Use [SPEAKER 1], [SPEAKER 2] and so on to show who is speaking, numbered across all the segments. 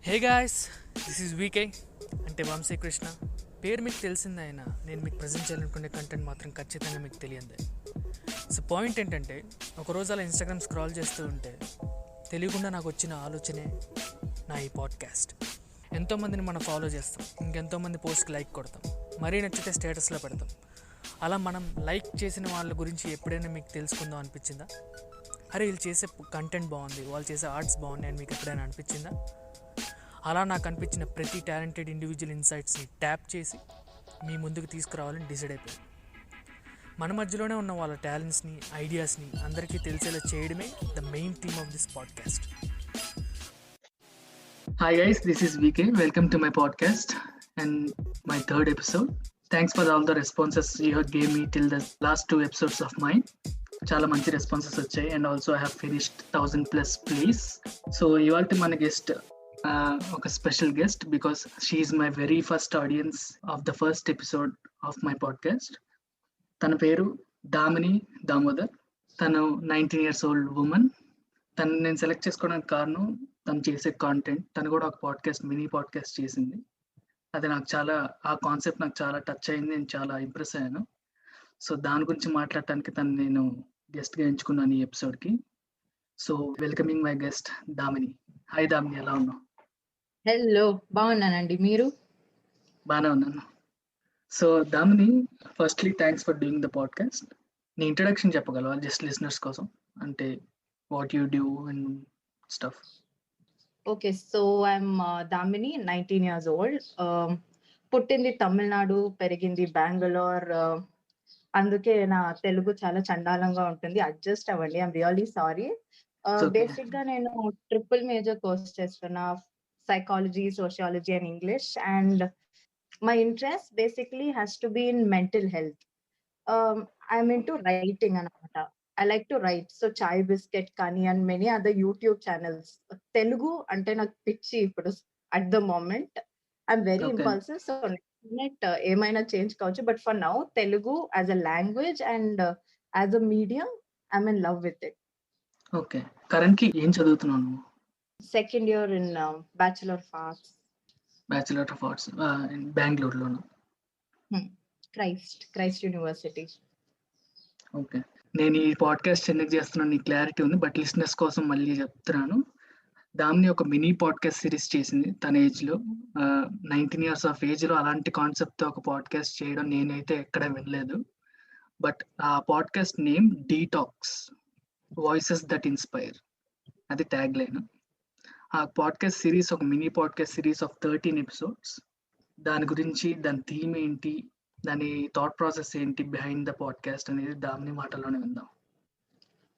[SPEAKER 1] Hey guys, this is VK అంటే వంశీ కృష్ణ. పేరు మీకు తెలిసిందే అయినా నేను మీకు ప్రజెంట్ చేయాలనుకునే కంటెంట్ మాత్రం ఖచ్చితంగా మీకు తెలియదే. సో పాయింట్ ఏంటంటే, ఒకరోజు అలా ఇన్స్టాగ్రామ్ స్క్రాల్ చేస్తూ ఉంటే తెలియకుండా నాకు వచ్చిన ఆలోచనే నా ఈ పాడ్కాస్ట్. ఎంతోమందిని మనం ఫాలో చేస్తాం, ఇంకెంతోమంది పోస్ట్కి లైక్ కొడతాం, మరీ నచ్చితే స్టేటస్లో పెడతాం. అలా మనం లైక్ చేసిన వాళ్ళ గురించి ఎప్పుడైనా మీకు తెలుసుకుందాం అనిపించిందా? అరే వీళ్ళు చేసే కంటెంట్ బాగుంది, వాళ్ళు చేసే ఆర్ట్స్ బాగున్నాయి అని మీకు ఎప్పుడైనా అనిపించిందా? అలా నాకు అనిపించిన ప్రతి టాలెంటెడ్ ఇండివిజువల్ ఇన్సైట్స్ని ట్యాప్ చేసి మీ ముందుకు తీసుకురావాలని డిసైడ్ అయిపోయింది. మన మధ్యలోనే ఉన్న వాళ్ళ టాలెంట్స్ని, ఐడియాస్ని అందరికీ తెలిసేలా చేయడమే the main theme of this podcast.
[SPEAKER 2] Hi guys, this is VK. Welcome to my podcast and my third episode. Thanks for all the responses you have gave me till the last two episodes of mine. చాలా మంచి responses వచ్చాయి and also I have finished 1000+ place. So ఇవాళ మన guest ఒక special guest because she is my very first audience of the first episode of my podcast. తన పేరు దామిని దామోదర్. తను 19 years old women. తను నేను సెలెక్ట్ చేసుకోవడానికి కారణం తను చేసే కాంటెంట్. తను కూడా ఒక మినీ పాడ్కాస్ట్ చేసింది. అది నాకు చాలా, ఆ కాన్సెప్ట్ నాకు చాలా టచ్ అయింది, నేను చాలా ఇంప్రెస్ అయ్యాను. సో దాని గురించి మాట్లాడటానికి నేను గెస్ట్గా ఎంచుకున్నాను ఈ ఎపిసోడ్కి. So welcoming my guest Damini. Hi Damini, ఎలా ఉన్నావు?
[SPEAKER 3] హలో, బాగున్నానండి. మీరు?
[SPEAKER 2] బాగానే ఉన్నాను. So Damini, firstly thanks for doing the podcast. నీ ఇంట్రడక్షన్ చెప్పగలవా జస్ట్ లిసనర్స్ కోసం? అంటే what you do and stuff.
[SPEAKER 3] Okay, so I'm Damini, 19 years old. పుట్టింది తమిళనాడు, పెరిగింది బెంగళూర్. అందుకే నా తెలుగు చాలా చండాలంగా ఉంటుంది, అడ్జస్ట్ అవ్వండి. I'm really sorry. బేసిక్ గా నేను ట్రిపుల్ మేజర్ కోర్స్ చేస్తున్నా, psychology, sociology and English. And my interest basically has to be in mental health. I'm in to writing అనమాట. I like to write. So Chai Biscuit Kani and many other YouTube channels. Telugu అంటే నాకు పిచ్చి ఇప్పుడు at the moment. I'm very impulsive. So ఏమైనా change కావచ్చు. But for now, Telugu as a language and as a medium, I'm in love with it.
[SPEAKER 2] Okay, currently ఏం చదువుతున్నావు నువ్వు?
[SPEAKER 3] Second year in Bachelor of Arts.
[SPEAKER 2] Bachelor of Arts in బెంగళూరులోను.
[SPEAKER 3] Christ University.
[SPEAKER 2] Okay, నేను ఈ podcast ఎందుకు చేస్తున్నాను నీ clarity ఉంది, బట్ లిసనర్స్ కోసం మళ్ళీ చెప్తున్నాను. దాన్ని ఒక మినీ పాడ్కాస్ట్ సిరీస్ చేసింది తన ఏజ్లో. 19 years ఆఫ్ ఏజ్లో అలాంటి కాన్సెప్ట్తో ఒక పాడ్కాస్ట్ చేయడం నేనైతే ఎక్కడ వినలేదు. బట్ ఆ podcast name detox, voices that inspire, అది ట్యాగ్ లైన్. ఆ పాడ్కాస్ట్ సిరీస్ ఒక mini podcast series of 13 episodes. దాని గురించి, దాని థీమ్ ఏంటి, దాని థాట్ ప్రాసెస్ ఏంటి బిహైండ్ ద పాడ్కాస్ట్ అనేది దాని మాటల్లోనే విందాం.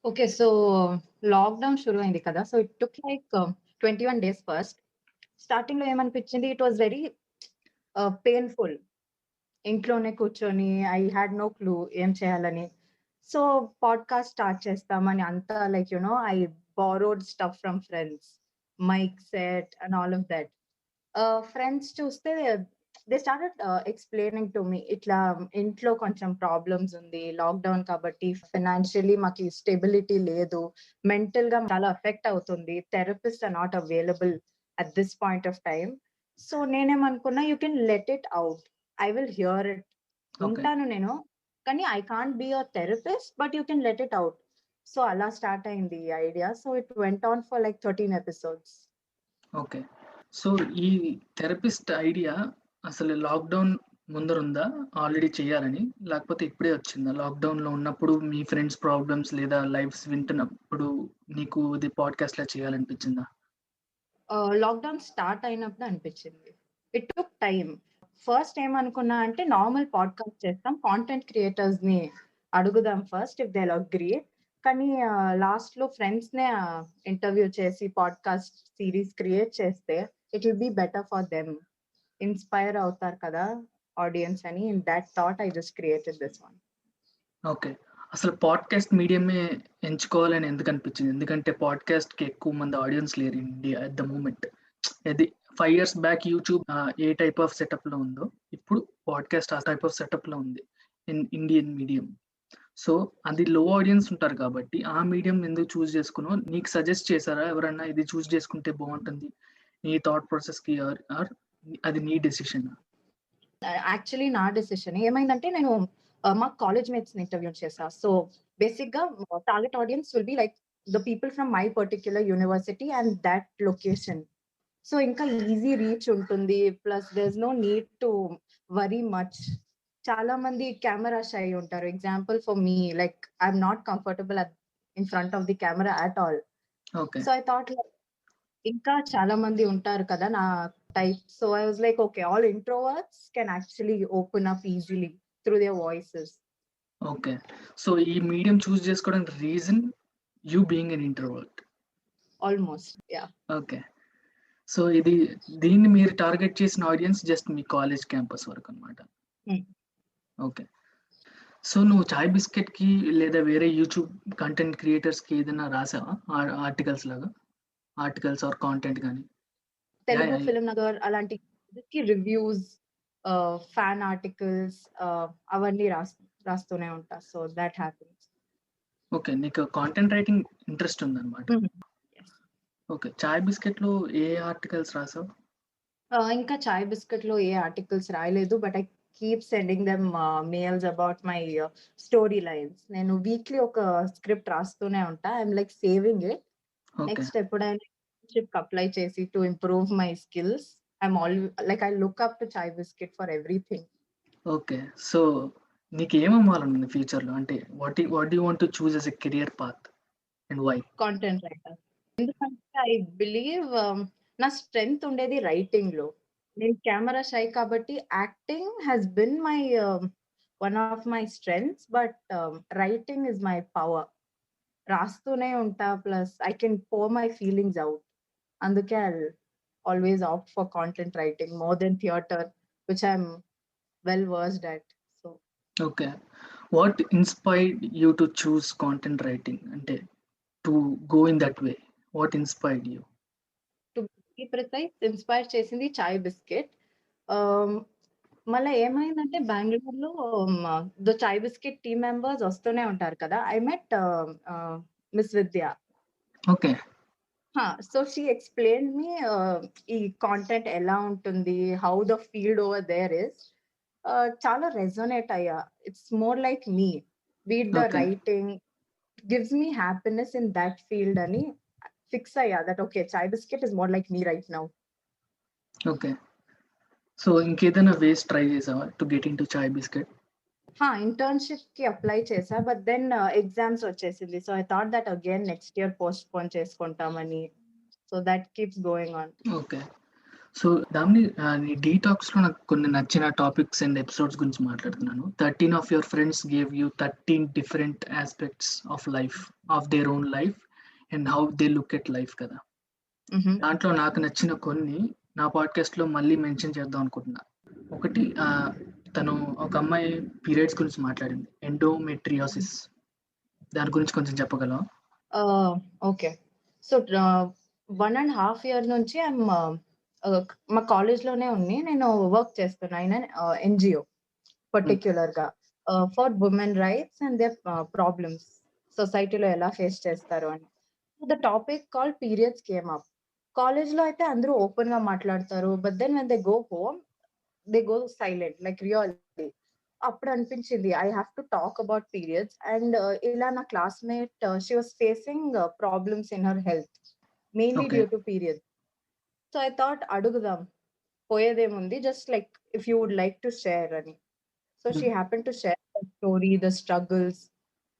[SPEAKER 3] ఓకే, సో లాక్డౌన్ షురు అయింది కదా. So it took like 21 days first. Starting లో ఏమనిపించింది, ఇట్ వాస్ వెరీ పెయిన్ఫుల్. ఇంట్లోనే కూర్చొని ఐ హ్యాడ్ నో క్లూ ఏం చేయాలని. సో పాడ్కాస్ట్ స్టార్ట్ చేస్తామని అంతా like I borrowed stuff from friends, mic set and all of that. Friends చూస్తే they started explaining to me, ఇట్లా ఇంట్లో కొంచెం ప్రాబ్లమ్స్ ఉంది, లాక్డౌన్ కాబట్టి ఫైనాన్షియలీ మాకు స్టెబిలిటీ లేదు, మెంటల్ గా చాలా ఎఫెక్ట్ అవుతుంది, therapist are not available at this point of time. So నేనేమనుకున్నా, you can let it out, I will hear it. ఉంటాను నేను, కానీ I can't be your therapist, but you can let it out. So అలా start అయింది ఈ idea. So it went on for like 13 episodes.
[SPEAKER 2] Okay, so ఈ therapist idea అసలు lockdown ముందరుందా already చేయాలని, లేకపోతే ఇప్పుడే వచ్చిందా? లాక్డౌన్ లో ఉన్నప్పుడు మీ ఫ్రెండ్స్ ప్రాబ్లమ్స్ లేదా లైఫ్స్ వింటున్నప్పుడు నీకు ఇది పాడ్కాస్ట్ లా చేయాలనిపించిందా?
[SPEAKER 3] లాక్డౌన్ స్టార్ట్ అయినప్పుడు అనిపించింది. It took time. ఫస్ట్ ఏమనుకున్నా అంటే, నార్మల్ పాడ్కాస్ట్ చేస్తాం, కాంటెంట్ క్రియేటర్స్ ని అడుగుదాం ఫస్ట్ ఇఫ్ దే అగ్రీ. కానీ లాస్ట్ లో ఫ్రెండ్స్ నే ఇంటర్వ్యూ చేసి పాడ్కాస్ట్ సిరీస్ క్రియేట్ చేస్తే it will be better for them, inspire అవుతారు కదా ఆడియన్స్ అని. In that thought I just created this one.
[SPEAKER 2] Okay, అసలు పాడ్కాస్ట్ మీడియమే ఎంచుకోవాలని ఎందుకు అనిపించింది? ఎందుకంటే పాడ్కాస్ట్ కి ఎక్కువ మంది ఆడియన్స్ లేరు ఇండియా అట్ ద మూమెంట్. అది 5 years back YouTube A type of setup లో ఉందో, ఇప్పుడు పాడ్కాస్ట్ ఆ టైప్ ఆఫ్ సెటప్ లో ఉంది ఇన్ ఇండియన్ మీడియం. సో అది లో ఆడియన్స్ ఉంటారు కాబట్టి ఆ మీడియం ఎందుకు చూస్ చేసుకున్నావు? నీకు సజెస్ట్ చేశారా ఎవరన్నా ఇది చూస్ చేసుకుంటే బాగుంటుంది, నీ థాట్ ప్రాసెస్కి ఆర్ అది నీ డెసిషన్?
[SPEAKER 3] యాక్చువల్లీ నా డెసిషన్ ఏమైందంటే నేను మా కాలేజ్ మేట్స్ ఇంటర్వ్యూ చేసా. సో బేసిక్ గా target audience will be like the people from my particular university and that location. So ఇంకా ఈజీ రీచ్ ఉంటుంది. Plus there is no need to worry much. చాలా మంది camera shy ఉంటారు. Example for me, like I'm not comfortable in front of the camera at all.
[SPEAKER 2] Okay.
[SPEAKER 3] So I thought ఇంకా చాలా మంది ఉంటారు కదా నా type. So I was like okay, all introverts can actually open up easily through there voices.
[SPEAKER 2] Okay. So ఈ medium చూస్ చేసుకోవడానికి reason you being an introvert.
[SPEAKER 3] Almost yeah.
[SPEAKER 2] Okay. So దీన్ని మీరు టార్గెట్ చేసిన ఆడియన్స్ జస్ట్ మీ college campus వరకు అనమాట. Okay. So నువ్వు చాయ్ biscuit కి లేదా వేరే యూట్యూబ్ కంటెంట్ క్రియేటర్స్ కి ఏదైనా రాసావా ఆర్టికల్స్ ఆర్ కాంటెంట్ కానీ?
[SPEAKER 3] తెలుగు
[SPEAKER 2] yeah.
[SPEAKER 3] ఫిల్మ్ నగర్ అలాంటి రివ్యూస్, ఫ్యాన్ ఆర్టికల్స్ అవన్నీ రాస్తూనే ఉంటా. So that happens.
[SPEAKER 2] ఓకే, నీకు కాంటెంట్ రైటింగ్ ఇంట్రెస్ట్ ఉందన్నమాట. ఓకే, చాయ్ బిస్కెట్ లో ఏ ఆర్టికల్స్ రాసావు?
[SPEAKER 3] ఇంకా చాయ్ బిస్కెట్ లో ఏ ఆర్టికల్స్ రాయలేదు, but I keep sending them mails about my story lines. నేను వీక్లీ ఒక స్క్రిప్ట్ రాస్తూనే ఉంటా. I'm like saving it.
[SPEAKER 2] Okay.
[SPEAKER 3] Next ఎప్పుడైనా అప్లై చేసి to improve my skills, I'm all like I look up to chai biscuit for everything.
[SPEAKER 2] Okay. So నీకు ఏమవ్వాలనుంది future లో? అంటే what you want to choose as a career path and why?
[SPEAKER 3] Content writer. ఎందుకంటే I believe నా strength ఉండేది writing లో. నేను camera shy కాబట్టి acting has been my one of my strengths, but writing is my power. రాస్తూనే ఉంటా, plus I can pour my feelings out. అందుకే I always opt for content writing more than theatre, which I'm well versed at. So
[SPEAKER 2] okay. What inspired you to choose content writing, అంటే to go in that way? What inspired you?
[SPEAKER 3] To be precise, inspire చేసింది chai biscuit. మళ్ళీ ఏమైందంటే బెంగళూరులో the chai biscuit team members వస్తూనే ఉంటారు కదా. I met miss Vidya.
[SPEAKER 2] Okay.
[SPEAKER 3] So she explain me ఈ content ఎలా ఉంటుంది, how the field over there is. చాలా రెజోనేట్ అయ్యా. It's more like me, beat the
[SPEAKER 2] Okay.
[SPEAKER 3] Writing gives me happiness in that field అని fix అయ్యా. That okay, chai biscuit is more like me right now.
[SPEAKER 2] Okay. So ఇంకేదైనా ways try చేసావా to get into chai biscuit?
[SPEAKER 3] Internship కి apply చేసా, but then exams వచ్చేసింది. So I thought that again next year postpone చేసుకుంటామని. So that keeps going on.
[SPEAKER 2] Okay. So దాన్ని నీ detox లో నాకు కొన్ని నచ్చిన టాపిక్స్ అండ్ ఎపిసోడ్స్ గురించి మాట్లాడుతున్నాను. 13 of your friends gave you 13 different aspects of life, of their own life and how they look at life కదా. దాంట్లో నాకు నచ్చిన కొన్ని నా పాడ్కాస్ట్ లో మళ్ళీ మెన్షన్ చేద్దాం అనుకుంటున్నా. ఒకటి, తను ఒక అమ్మాయి పీరియడ్స్ గురించి మాట్లాడింది, ఎండోమెట్రియోసిస్. దాని గురించి కొంచెం చెప్పగలవా?
[SPEAKER 3] ఓకే. సో 1.5 year నుంచి మా కాలేజ్ లోనే ఉంది. నేను వర్క్ చేస్తున్నా ఇన్ ఎన్జిఓ పర్టిక్యులర్ గా for women rights and there problems సొసైటీలో ఎలా ఫేస్ చేస్తారు అని. The topic call periods came up. College లో అయితే అందరూ ఓపెన్ గా మాట్లాడతారు, but then when they go home they go silent, like really. అప్పుడు అనిపించింది I have to talk about periods. And ఇలా నా classmate she was facing problems in her health, mainly
[SPEAKER 2] Okay.
[SPEAKER 3] Due to periods. So I thought అడుగుదాం, పోయేదేముంది, just like if you would like to share అని. So she happen to share the story, the struggles.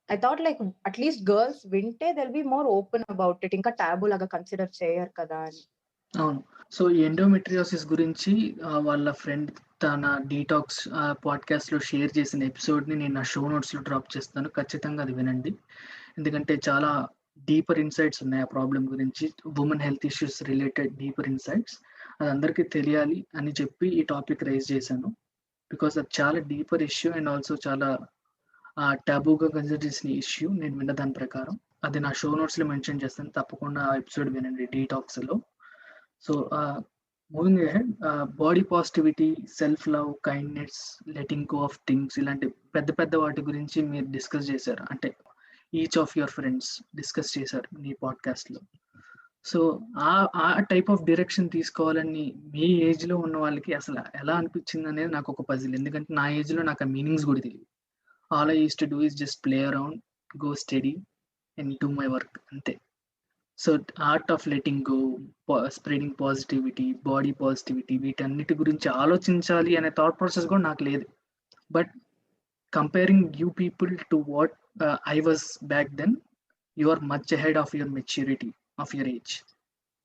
[SPEAKER 3] I thought like at least girls వింటే they'll be more open about it, ఇంకా taboo లాగా consider చేయరు కదా అని.
[SPEAKER 2] అవును. సో ఈ endometriosis గురించి వాళ్ళ ఫ్రెండ్ తన డీటాక్స్ పాడ్కాస్ట్ లో షేర్ చేసిన ఎపిసోడ్ ని నేను నా షో నోట్స్ లో డ్రాప్ చేస్తాను. ఖచ్చితంగా అది వినండి, ఎందుకంటే చాలా డీపర్ ఇన్సైట్స్ ఉన్నాయి ఆ ప్రాబ్లం గురించి. Women health issues related deeper insights, అది అందరికీ తెలియాలి అని చెప్పి ఈ టాపిక్ రైజ్ చేశాను. బికాస్ అది చాలా డీపర్ ఇష్యూ అండ్ ఆల్సో చాలా టాబూగా కన్సిడర్ చేసిన ఇష్యూ. నేను విన్న దాని ప్రకారం అది నా షో నోట్స్ లో మెన్షన్ చేస్తాను, తప్పకుండా ఆ ఎపిసోడ్ వినండి డీటాక్స్ లో. So moving ahead, body positivity, self love, kindness, letting go of things, ఇలాంటి పెద్ద పెద్ద వాటి గురించి మీరు డిస్కస్ చేశారు. అంటే each of your friends discuss చేశారు మీ పాడ్కాస్ట్ లో. సో ఆ టైప్ ఆఫ్ డైరెక్షన్ తీసుకోవాలని మీ ఏజ్లో ఉన్న వాళ్ళకి అసలు ఎలా అనిపించింది అనేది నాకు ఒక పజిల్. ఎందుకంటే నా ఏజ్లో నాకు ఆ మీనింగ్స్ కూడా తెలియదు. All I use to do is just play around, go study and do my work అంతే. So art of letting go, spreading positivity, body positivity, వీటన్నిటి గురించి ఆలోచించాలి అనే థాట్ ప్రాసెస్ కూడా నాకు లేదు. But comparing you people to what I was back then, you are much ahead of your maturity of your age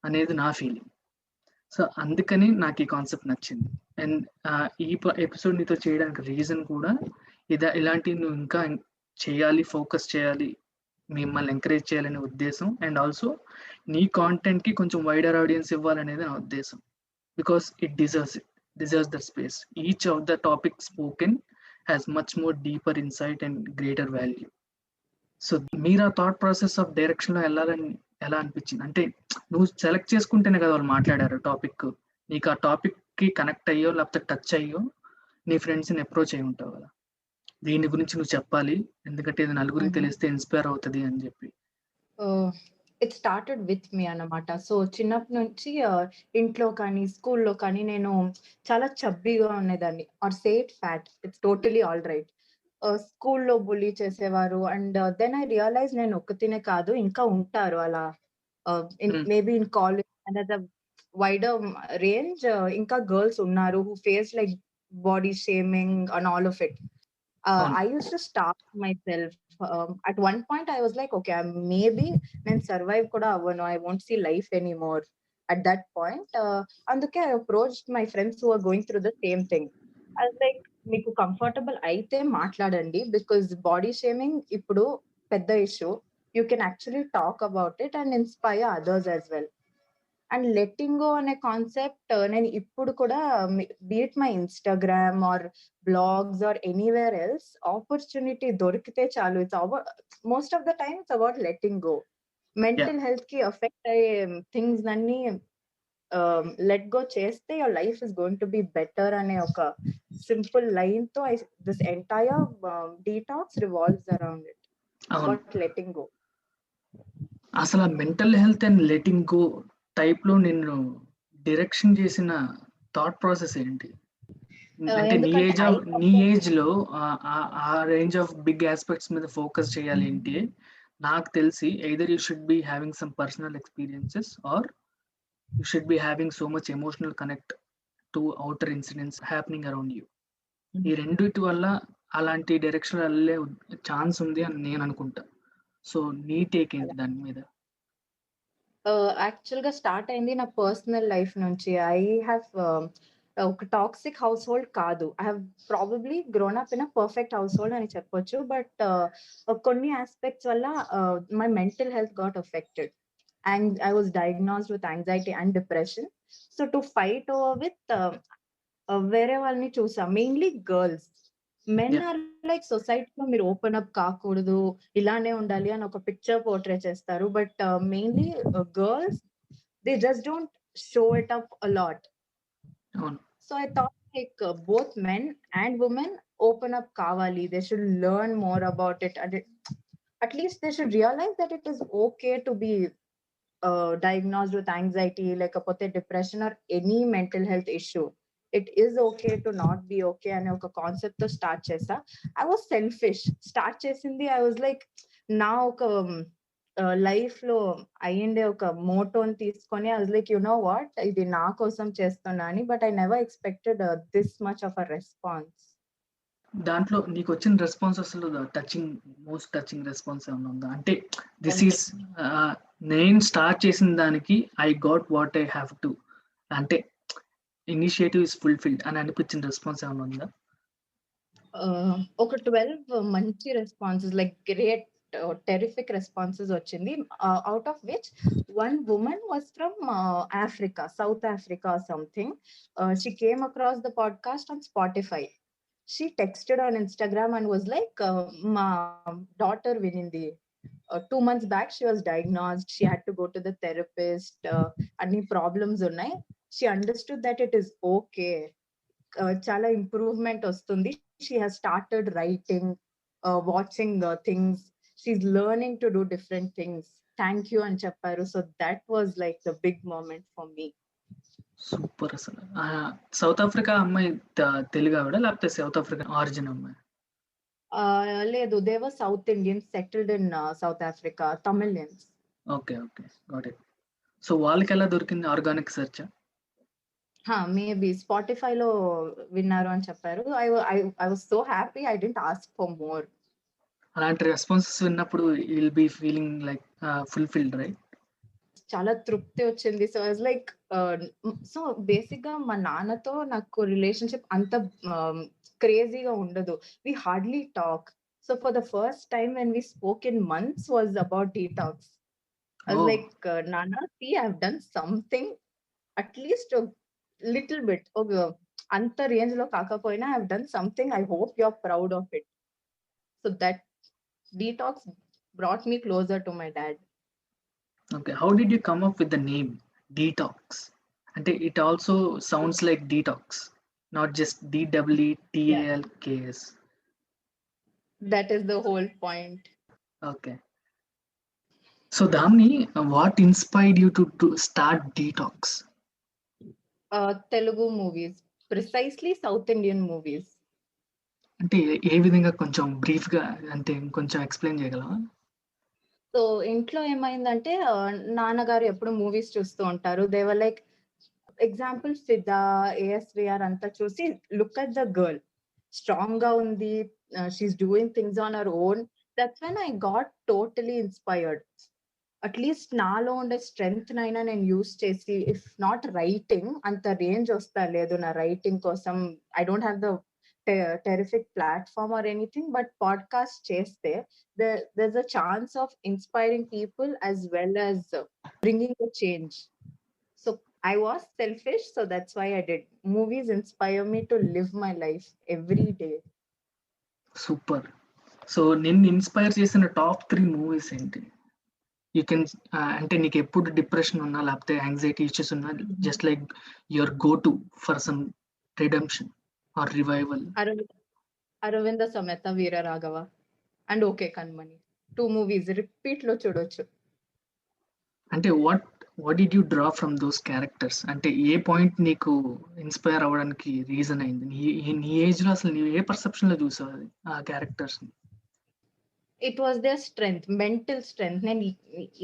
[SPEAKER 2] అనేది నా feeling. So అందుకని నాకు ఈ కాన్సెప్ట్ నచ్చింది. అండ్ ఈ ఎపిసోడ్ నీతో చేయడానికి రీజన్ కూడా ఇలాంటివి నువ్వు ఇంకా చేయాలి, ఫోకస్ చేయాలి, మిమ్మల్ని ఎంకరేజ్ చేయాలనే ఉద్దేశం. అండ్ ఆల్సో నీ కాంటెంట్కి కొంచెం వైడర్ ఆడియన్స్ ఇవ్వాలనేది నా ఉద్దేశం. Because it deserves the space. Each of the topic spoken has much more deeper insight and greater value. So మీరు ఆ థాట్ ప్రాసెస్ ఆఫ్ డైరెక్షన్లో వెళ్ళాలని ఎలా అనిపించింది? అంటే నువ్వు సెలెక్ట్ చేసుకుంటేనే కదా వాళ్ళు మాట్లాడారు టాపిక్. నీకు ఆ టాపిక్కి కనెక్ట్ అయ్యో లేకపోతే టచ్ అయ్యో నీ ఫ్రెండ్స్ని అప్రోచ్ అయ్యి ఉంటావు కదా, దీని గురించి నువ్వు చెప్పాలి ఎందుకంటే ఇది నలుగురికి తెలిస్తే ఇన్స్పైర్ అవుతుంది అని చెప్పి.
[SPEAKER 3] ఇట్ స్టార్టెడ్ విత్ మీ అన్నమాట. సో చిన్నప్పటి నుంచి ఇంట్లో కానీ స్కూల్లో కానీ నేను చాలా చబ్బీగా ఉండేదాన్ని, or say it fat, it's totally all right. స్కూల్లో బుల్లీ చేసేవారు. అండ్ దెన్ ఐ రియలైజ్ నేను ఒక్కతినే కాదు, ఇంకా ఉంటారు అలా. Maybe in college and at the wider range ఇంకా గర్ల్స్ ఉన్నారు who face like body shaming and all of it. I used to stop myself. At one point, I was like, okay, maybe then survive kuda avvanu. I won't see life anymore. At that point, అందుకే I approached my friends who are going through the same thing. I was like, మీకు comfortable అయితే మాట్లాడండి, because body shaming ఇప్పుడు పెద్ద issue. You can actually talk about it and inspire others as well. And letting go అనే concept నేను ఇప్పుడు కూడా, be it my Instagram or blogs or anywhere else, opportunity దొరికితే చాలు. It's most of the time it's about letting go. Mental health కి effect అయ్యే things అన్ని let go చేస్తే your life is going to be better అనే ఒక simple line తో this entire detox revolves around it, about letting go.
[SPEAKER 2] అసలు mental health and letting go type లో నిన్ను డైరెక్షన్ చేసిన థాట్ ప్రాసెస్ ఏంటి? అంటే నీ ఏజ్ లో ఆ రేంజ్ ఆఫ్ బిగ్ ఆస్పెక్ట్స్ మీద ఫోకస్ చేయాలి ఏంటి? నాకు తెలిసి either you should be having some personal experiences or you should be having so much emotional connect to outer incidents happening around you. ఈ రెండిటి వల్ల అలాంటి డైరెక్షన్ వెళ్ళే ఛాన్స్ ఉంది అని నేను అనుకుంటా. సో నీ టేక్ ఏంటి దాని మీద?
[SPEAKER 3] యాక్చువల్ గా స్టార్ట్ అయింది నా పర్సనల్ లైఫ్ నుంచి. ఐ హ్యావ్ ఒక టాక్సిక్ హౌస్ హోల్డ్ కాదు. I have probably grown up in a perfect household అని చెప్పొచ్చు. బట్ కొన్ని ఆస్పెక్ట్స్ వల్ల my mental health got affected and I was diagnosed with anxiety and depression. So to fight over with వేరే వాళ్ళని చూసా, mainly girls. Men are like సొసైటీలో మీరు open up కాకూడదు, ఇలానే ఉండాలి అని ఒక పిక్చర్ పోర్ట్రే చేస్తారు. But mainly girls, they just don't show it up a lot. So I thought like both men and women open up కావాలి. They should learn more about it. అంటే at least they should realise that it is okay to be diagnosed with anxiety, లేకపోతే depression or any mental health issue. It is okay to not be okay అనే ఒక concept తో start చేసా. I was selfish. Start చేసింది I was like, నా ఒక life లో అయ్యిండే ఒక మోటోని తీసుకొని I was like, you know what, ఇది నా కోసం చేస్తున్నా అని. But I never expected this much of a response.
[SPEAKER 2] దాంట్లో నీకు వచ్చిన రెస్పాన్స్ అసలు మోస్ట్ టచింగ్ రెస్పాన్స్ ఏమన్నా ఉందా? అంటే దిస్ ఈస్ నేను స్టార్ట్ చేసిన దానికి I got what I have to, అంటే ఇనిషియేటివ్ ఇస్ ఫుల్ఫిల్డ్ అని అనిపించిన రెస్పాన్స్ ఏమన్నా ఉందా?
[SPEAKER 3] ఒక 12 మంచి responses, like great terrific responses వచ్చింది. Out of which one woman was from Africa, South Africa or something. She came across the podcast on Spotify. She texted on Instagram and was like, మా daughter వినింది. 2 months back she was diagnosed. She had to go to the therapist. అన్ని problems ఉన్నాయి. She understood that it is okay. చాలా improvement వస్తుంది. She has started writing, watching things. She's learning to do different things. Thank you అని చెప్పారు. So that was like the big moment for me.
[SPEAKER 2] Super అసలు. South Africa అమ్మాయి తెలుగు ఆవిడ లేకపోతే South African origin అమ్మాయి?
[SPEAKER 3] లేదు, they were South Indians settled in South Africa, Tamilians.
[SPEAKER 2] Okay okay, got it. So వాళ్ళకి ఎలా దొరికింది? Organic search?
[SPEAKER 3] మేబీ స్పాటిఫైలో విన్నారు అని చెప్పారు. I was so happy, I didn't ask for more.
[SPEAKER 2] అలాంటి రెస్పాన్సెస్ విన్నప్పుడు will be feeling like fulfilled, right?
[SPEAKER 3] చాలా తృప్తి వచ్చింది. So I was like, so basic గా మా నాన్నతో నాకు రిలేషన్షిప్ అంత క్రేజీగా ఉండదు. We hardly talk. So for the first time when we spoke in months was about detox. I was like, Nana, see, I've done something, at least a little bit. Okay, anta range lo kakapoina, I've done something. I hope you're proud of it. So that detox brought me closer to my dad.
[SPEAKER 2] Okay, how did you come up with the name Detox? And it also sounds like detox, not just DEETALKS.
[SPEAKER 3] That is the whole point.
[SPEAKER 2] Okay. So Damni, what inspired you to start Detox?
[SPEAKER 3] Telugu movies, precisely South Indian movies.
[SPEAKER 2] అంటే ఏ విధంగా కొంచెం brief గా అంటే కొంచెం explain చేయగలవా?
[SPEAKER 3] So ఇంట్లో ఏమైందంటే, నాన్నగారు ఎప్పుడు మూవీస్ చూస్తూ ఉంటారు. దే వర్ లైక్, ఎగ్జాంపుల్ ఫిదా, ఏఎస్విఆర్ అంతా చూసి, look at the girl, strong గా ఉంది, she's doing things on her own. That's when I got totally inspired. At least నాలో ఉండే స్ట్రెంగ్త్ నైనా నేను యూస్ చేసి, ఇఫ్ నాట్ రైటింగ్, అంత రేంజ్ వస్తా లేదు నా రైటింగ్ కోసం. I don't have the terrific platform or anything, but podcast చేస్తే there's a chance of inspiring people as well as bringing a change. So I was selfish, so that's why I did. Movies inspire me to live my life every day.
[SPEAKER 2] Super. So నిన్ను inspire చేసిన top 3 movies ఏంటి? You can, అంటే నీకు ఎప్పుడు depression ఉన్నా లేకపోతే anxiety issues ఉన్నా, just like your go to for some redemption or revival.
[SPEAKER 3] Aravinda Sameta Veera Raghava and Okay Kanmani, 2 movies repeat lo chudochu.
[SPEAKER 2] అంటే what did you draw from those characters? అంటే ఏ point నీకు inspire అవ్వడానికి reason అయింది? నీ age లో అసలు నువ్వు ఏ perception లో చూసావు ఆ క్యారెక్టర్స్ ని?
[SPEAKER 3] It was their strength, mental strength. నేను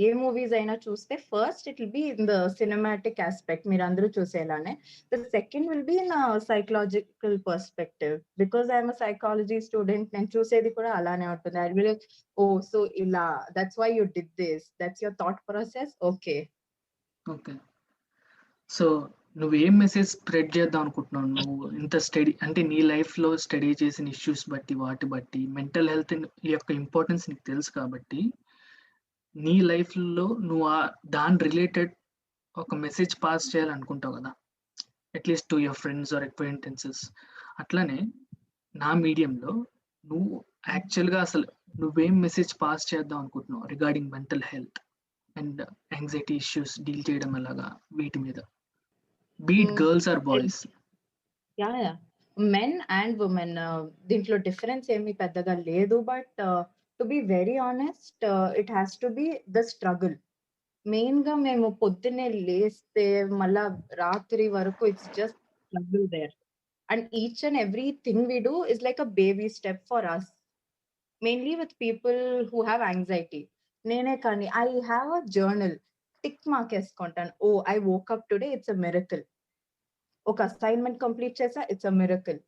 [SPEAKER 3] ఏ మూవీస్ అయినా చూస్తే first it will be in the cinematic aspect, మీరు అందరూ చూసేలానే. The second will be in psychological perspective, because I'm psychology student. నేను చూసేది కూడా అలానే ఉంటుంది. ఐ విల్, ఓ సో ఇలా, that's why you did this, that's your thought process. Okay
[SPEAKER 2] okay. So నువ్వు ఏం మెసేజ్ స్ప్రెడ్ చేద్దాం అనుకుంటున్నావు? నువ్వు ఇంత స్టడీ, అంటే నీ లైఫ్ లో స్టడీ చేసిన ఇష్యూస్ బట్టి, వాటి బట్టి మెంటల్ హెల్త్ యొక్క ఇంపార్టెన్స్ నీకు తెలుసు కాబట్టి, నీ లైఫ్ లో నువ్వు దాని రిలేటెడ్ ఒక మెసేజ్ పాస్ చేయాలనుకుంటావు కదా, at least to your friends or acquaintances. అట్లానే నా మీడియంలో నువ్వు యాక్చువల్గా అసలు నువ్వేం మెసేజ్ పాస్ చేద్దాం అనుకుంటున్నావు regarding mental health and anxiety issues deal చేయడం ఎలాగా, వీటి మీద, be it girls or boys?
[SPEAKER 3] Yeah men and women, దీంట్లో డిఫరెన్స్ ఏమీ పెద్దగా లేదు. But to be very honest, it has to be the struggle. Main గా మేము పొద్దున్నే లేస్తే మళ్ళా రాత్రి వరకు it's just struggle there. And each and everything we do is like a baby step for us, mainly with people who have anxiety. నేనే కానీ I have a journal, tick mark వేసుకుంటాను. Oh I woke up today, it's a miracle. ఒక assignment complete చేసా, it's a miracle.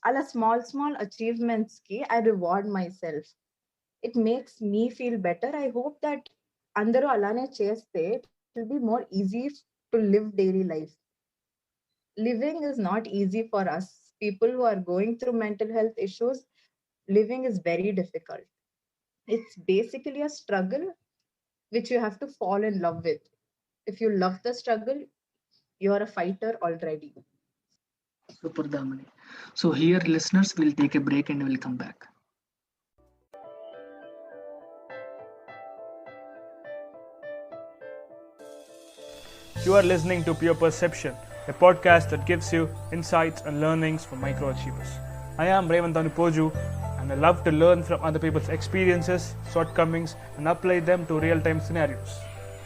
[SPEAKER 3] అలా small achievements కి I reward myself. It makes me feel better. I hope that అందరూ అలానే చేస్తే it will be more easy to live daily life. Living is not easy for us people who are going through mental health issues. Living is very difficult. It's basically a struggle which you have to fall in love with. If you love the struggle, you're a fighter already.
[SPEAKER 2] Super Damani. So here listeners will take a break and we'll come back.
[SPEAKER 4] You are listening to Pure Perception, a podcast that gives you insights and learnings from microachievers. I am Revanth Anupoju, and I love to learn from other people's experiences, shortcomings, and apply them to real-time scenarios.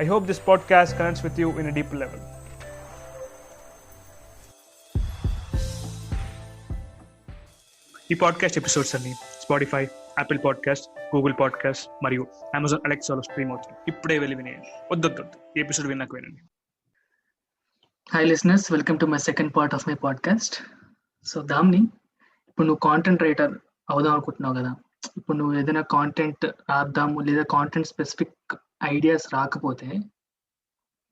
[SPEAKER 4] I hope this podcast connects with you in a deeper level. ఈ podcast episodes అన్ని Spotify, Apple podcast, Google podcast మరియు Amazon అలెక్సాలో stream అవుతుంది. ఇప్పుడే వెళ్ళి వినేయండి. వద్దొద్దు, ఈ episode విన్నాక వినండి.
[SPEAKER 2] Hi listeners, welcome to my second part of my podcast. So Damini, ఇప్పుడు నువ్వు కాంటెంట్ రైటర్ అవుదాం అనుకుంటున్నావు కదా. ఇప్పుడు నువ్వు ఏదైనా కాంటెంట్ రాద్దాము లేదా కాంటెంట్ స్పెసిఫిక్ ఐడియాస్ రాకపోతే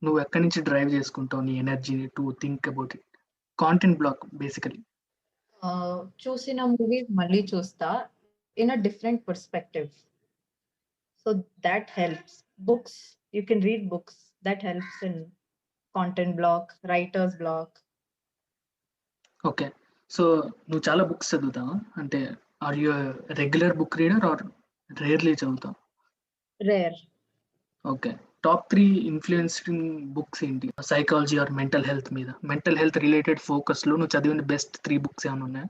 [SPEAKER 2] నువ్వు ఎక్కడి నుంచి డ్రైవ్ చేసుకుంటావు నీ ఎనర్జీని to think about it? Content block basically.
[SPEAKER 3] చూసిన మూవీస్ మళ్ళీ చూస్తా in a different perspective. So that helps. Books, you can read books, that helps in content block, writers block.
[SPEAKER 2] Okay, so నువ్వు చాలా బుక్స్ చదువుతావా? అంటే are you regular book reader or rarely చదువుతావు?
[SPEAKER 3] Rare.
[SPEAKER 2] Okay, top 3 influencing books ఏంటి psychology or mental health మీద? Mental health related focus లో నువ్వు చదివిన బెస్ట్ 3 బుక్స్ ఏమైనా ఉన్నాయా?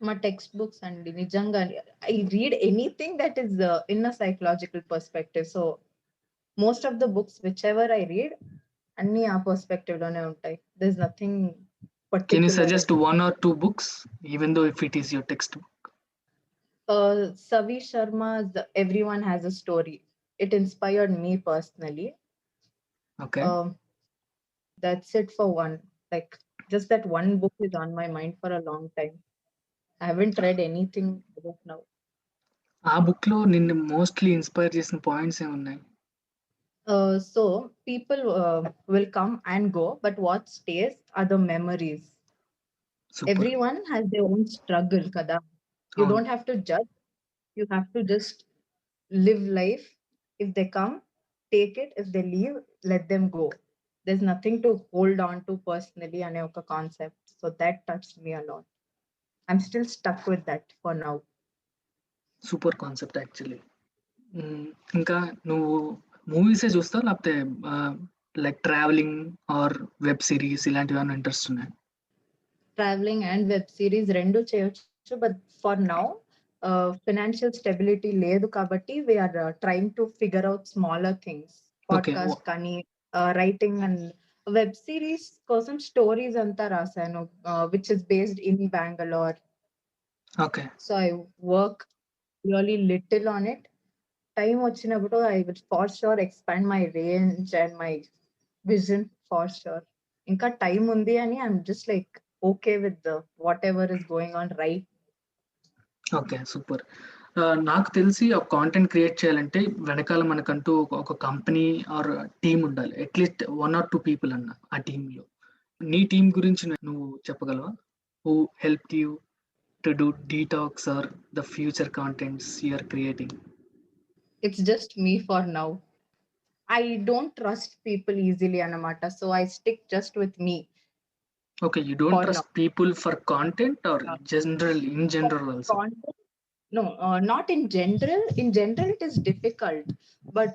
[SPEAKER 3] మా టెక్స్ట్ బుక్స్ అండి, నిజంగా I read anything that is in a psychological perspective. So most of the books which ever I read అన్ని ఆ పర్స్పెక్టివ్ లోనే ఉంటాయి. There is nothing
[SPEAKER 2] Can you
[SPEAKER 3] particular.
[SPEAKER 2] suggest 1 or 2 books, even though if it is your textbook?
[SPEAKER 3] Savi Sharma's Everyone Has a Story. It inspired me personally.
[SPEAKER 2] Okay.
[SPEAKER 3] That's it for one. Like, just that one book is on my mind for a long time. I haven't read anything as of now.
[SPEAKER 2] ఆ book లో నిన్ను mostly inspire చేసిన points ఏమున్నాయి?
[SPEAKER 3] So people will come and go, but what stays are the memories.
[SPEAKER 2] Super.
[SPEAKER 3] Everyone has their own struggle, kada. You
[SPEAKER 2] Avunu.
[SPEAKER 3] don't have to judge. You have to just live life. If they come, take it. If they leave, let them go. There's nothing to hold on to personally ane oka concept. So that touched me a lot. I'm still stuck with that for now.
[SPEAKER 2] Super concept actually. ఇంకా నువ్వు మూవీసే చూస్తావు లేకపోతే like travelling are web series ఇలాంటివి ఏమైనా interest ఉన్నాయి?
[SPEAKER 3] Traveling and web series rendu cheyochu, but for now financial stability ledu kabatti we are trying to figure out smaller things.
[SPEAKER 2] Okay.
[SPEAKER 3] Podcast kani writing and web series kosam stories anta rasanu, which is based in Bangalore.
[SPEAKER 2] Okay.
[SPEAKER 3] So I work really little on it. Time vachinappudu I will for sure expand my range and my vision for sure. Inka time undi ani I'm just like okay with the whatever is going on right.
[SPEAKER 2] Okay, super. నాకు తెలిసి ఒక content create చేయాలంటే వెనకాల మనకంటూ ఒక company or team ఉండాలి. At least 1 or 2 people అన్న ఆ టీంలో. నీ టీం గురించి నువ్వు చెప్పగలవా? Who help you to do detox or the future contents you are creating?
[SPEAKER 3] It's just me for now. I don't trust people easily anamata, so I stick just with me.
[SPEAKER 2] Okay, you don't
[SPEAKER 3] For
[SPEAKER 2] trust
[SPEAKER 3] now.
[SPEAKER 2] people for content or in general also?
[SPEAKER 3] Content? No, not in general. In general, it is difficult. But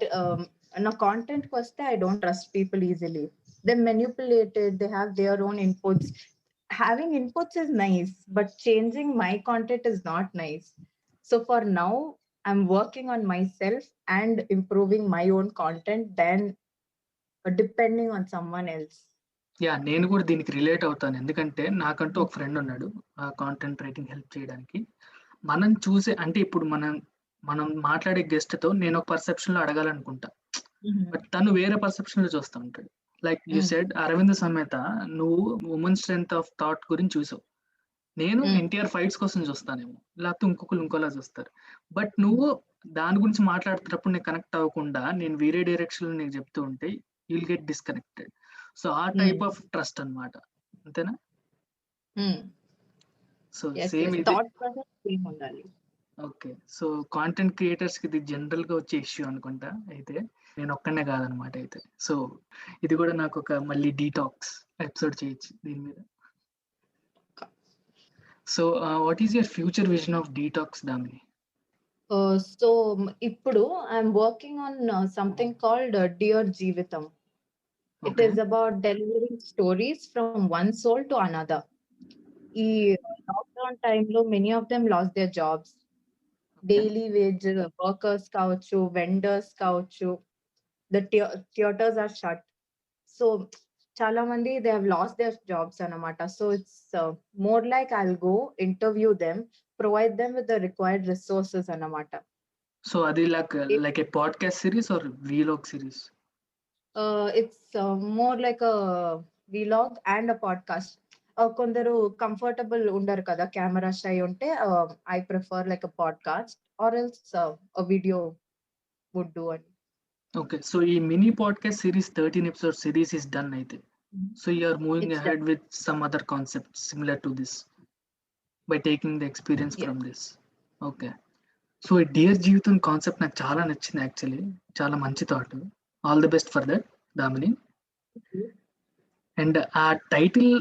[SPEAKER 3] in a content koste, I don't trust people easily. They're manipulated. They have their own inputs. Having inputs is nice, but changing my content is not nice. So for now, I'm working on myself and improving my own content than depending on someone else.
[SPEAKER 2] Yeah, నేను కూడా దీనికి relate అవుతాను. ఎందుకంటే నాకంటూ ఒక friend ఉన్నాడు content writing help చేయడానికి. మనం చూసే అంటే ఇప్పుడు మనం మాట్లాడే గెస్ట్ తో నేను ఒక పర్సెప్షన్ లో అడగాలనుకుంటా, బట్ తను వేరే పర్సెప్షన్ లో చూస్తూ ఉంటాడు. లైక్ యూ సెడ్ అరవింద్ సమేత నువ్వు ఉమెన్ స్ట్రెంగ్త్ ఆఫ్ థాట్ గురించి చూసావు. నేను ఎన్టీఆర్ ఫైట్స్ కోసం చూస్తానేమో, లేకపోతే ఇంకొకరు ఇంకోలా చూస్తారు. బట్ నువ్వు దాని గురించి మాట్లాడుతున్నప్పుడు నేను కనెక్ట్ అవ్వకుండా నేను వేరే డైరెక్షన్ లో నీకు చెప్తూ ఉంటే యుల్ గెట్ డిస్కనెక్టెడ్. సో ఆ టైప్ ఆఫ్ ట్రస్ట్ అన్నమాట, అంతేనా? సో సేమ్ ఇది.
[SPEAKER 3] Thought process same undali.
[SPEAKER 2] Okay, so content creators కి ఇది జనరల్ గా వచ్చే ఇష్యూ అనుకుంటా. అయితే నేను ఒక్కనే కాదనమాట. అయితే సో ఇది కూడా నాకు ఒక మళ్ళీ డీటాక్స్ ఎపిసోడ్ చేయొచ్చు దీని మీద. So what is your future vision of detox, Damini?
[SPEAKER 3] So ఇప్పుడు I'm working on something called Dear Jeevitam. It
[SPEAKER 2] Okay.
[SPEAKER 3] is about delivering stories from one soul to another. ఈ లాక్డౌన్ టైంలో many of them lost their jobs. Daily wage workers కావచ్చు, vendors కావచ్చు, the theatres are shut. So చాలా మంది they have lost their jobs అన్నమాట. So it's more like I will go interview them, provide them with the required resources అన్నమాట.
[SPEAKER 2] So అది like a podcast series or vlog series?
[SPEAKER 3] It's more like vlog and a podcast. కొందరు comfortable ఉండరు కదా camera shy ఉంటే, I prefer like a podcast or else a video would do అని.
[SPEAKER 2] Okay, so ఈ mini podcast series 13 episode series is done అయితే. So you are moving
[SPEAKER 3] It's
[SPEAKER 2] ahead with some other concepts similar to this by taking the experience
[SPEAKER 3] Yeah.
[SPEAKER 2] from this. Okay. So ఈ dear జీవితం concept నాకు చాలా నచ్చింది actually. చాలా మంచి thought. All the best for that Damini. And ఆ title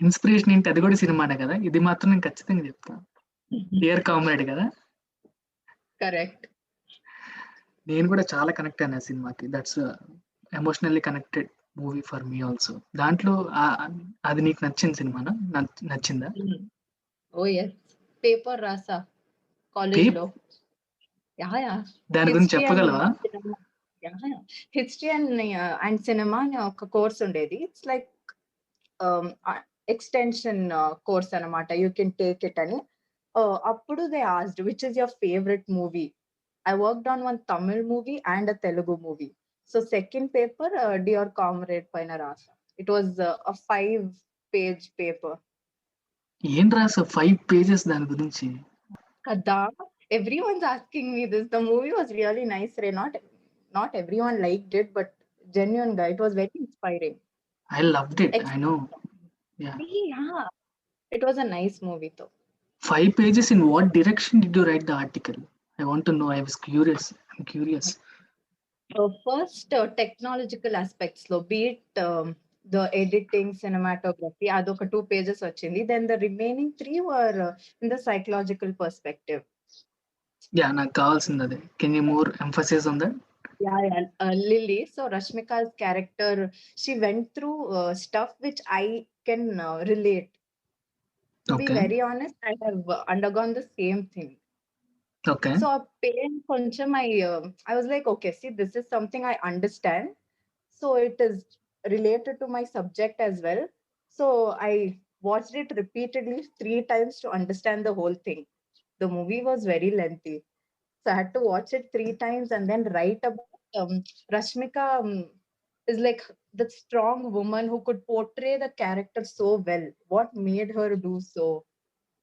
[SPEAKER 2] inspiration ఏంటి, అది కూడా సినిమానే కదా. ఇది మాత్రం నేను ఖచ్చితంగా చెప్తాను. డియర్ కామ్రేడ్ కదా.
[SPEAKER 3] కరెక్ట్.
[SPEAKER 2] నేను కూడా చాలా కనెక్ట్ అయినా సినిమాకి. That's emotionally connected movie for me also. దాంట్లో అది నీకు నచ్చిన సినిమానా? నచ్చిందా?
[SPEAKER 3] ఓ ఎస్, పేపర్ రాసా కాలేజ్ లో.
[SPEAKER 2] దాని గురించి చెప్పగలవా?
[SPEAKER 3] హిస్టరీ అండ్ సినిమా అని ఒక కోర్స్ ఉండేది. ఇట్స్ లైక్ ఎక్స్టెన్షన్ కోర్స్ అన్నమాట. యూ కెన్ టేక్ ఇట్ అని. అప్పుడు they asked which is your favourite movie. I worked on one Tamil movie and a Telugu movie. So second paper, Dear Comrade paina rasa. It was a 5-page paper.
[SPEAKER 2] ఏం రాసా 5 pages దాని గురించి?
[SPEAKER 3] Kada, everyone's asking me this. The movie was really nice. Not everyone liked it, but genuine guy, it was very inspiring.
[SPEAKER 2] I loved it. I know. Yeah.
[SPEAKER 3] Yeah, it was a nice movie though.
[SPEAKER 2] 5 pages. In what direction did you write the article? I want to know. I was curious. I'm curious.
[SPEAKER 3] First, technological aspects lo, be it the editing, cinematography, adoka 2 pages vachindi. Then the remaining 3 were in the psychological perspective.
[SPEAKER 2] Yeah, నాకు కావాల్సింది అదే. Can you more emphasis on that?
[SPEAKER 3] Yeah. Lily, so Rashmika's character, she went through stuff which I can relate. To be
[SPEAKER 2] Okay.
[SPEAKER 3] very honest, I have undergone the same thing.
[SPEAKER 2] Okay.
[SPEAKER 3] So a pain koncham I was like, okay, see, this is something I understand. So it is related to my subject as well. So I watched it repeatedly 3 times to understand the whole thing. The movie was very lengthy. So I had to watch it 3 times and then write about Rashmika is like the strong woman who could portray the character so well. What made her do so?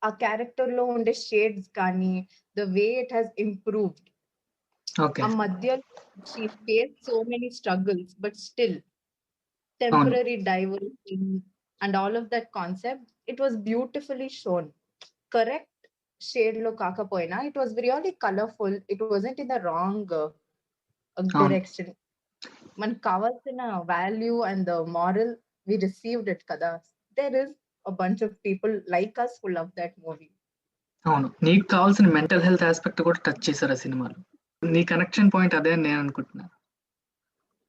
[SPEAKER 3] A character lo unde shades కానీ, the way it has improved.
[SPEAKER 2] Okay.
[SPEAKER 3] A madhya she faced so many struggles, but still temporary diversion and all of that concept, it was beautifully shown. Correct shade lo kakapoina, it was really colorful. It wasn't in the wrong direction. మనకు కావాల్సిన value and the moral we received it కదా. There is a bunch of people like us who love that movie.
[SPEAKER 2] అవును, నీకు కావాల్సిన mental health aspect కూడా touch చేశారు ఆ సినిమాలో. నీ కనెక్షన్ పాయింట్ అదే అని నేను అనుకుంటున్నా.